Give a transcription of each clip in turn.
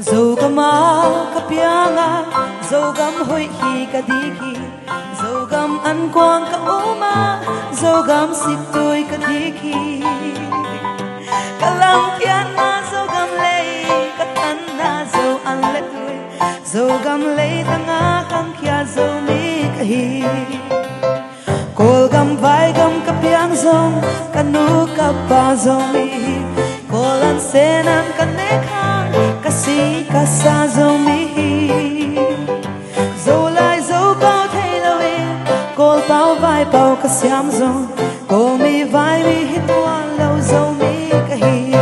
Dâu gama kapianga, dâu gam hoi hi kadiki, dâu gam an quang ka uma, dâu gam sip tôi kadiki. Kalang tian na dâu gam lei, katan na dâu an le tôi, dâu gam lei tanga kang kia dâu mi kahi. Kol gam vai gam kapiang zong, kanu kapa zong mi, kol an senan kanekang. Kasi kasa dâu mi dâu lai dâu bao thay lawin kol bao vai bao kasyam dâu kol mi vai mi hituan lâu dâu mi kahi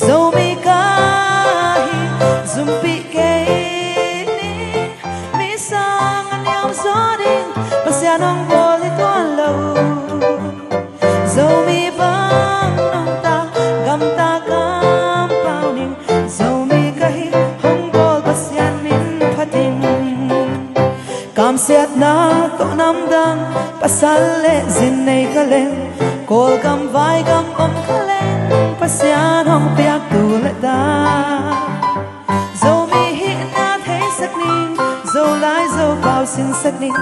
dâu mi kahi zumpi kay ni mi sang anyam zodin pasyanong kol hituan lâu dâu mi bang nong ta gam ta Kam siat na to nam dang pasale zin nei kalen kol gam vai gam om kalen pasyan hong piak tu le da zo mi hi na thei sakning zo lai zo bao sin sakning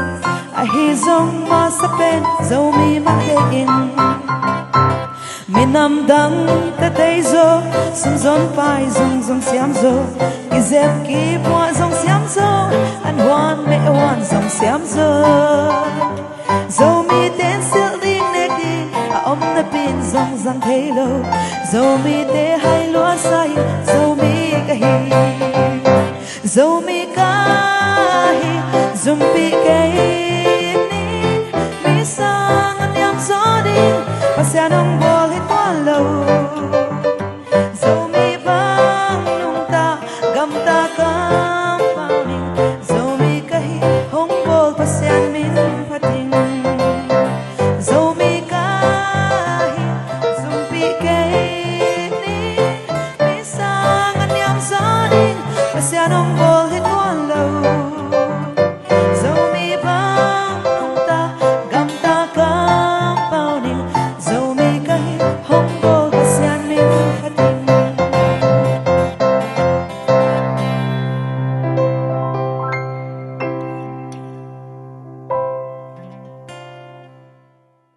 a hi zong ma sa pen zo mi ma he in Minam dang ta tei zo sum zon pai zong zong siam zo izep ki bua zong siam zo an wan me wan zong siam zo zo mi ten sil ding ne di a om na pin zong zang thei lo zo mi te hai lua sai zo mi ka hi zo mi ka hi zum pi ke ni mi sang an yam zo di pasyanong bol hituan lo zo mi bang nung ta gam ta kam pauning zo mi kahi hong bol pasyan min pating zo mi kahi zum pi kay ni mi sang an yam sa ding pasyanong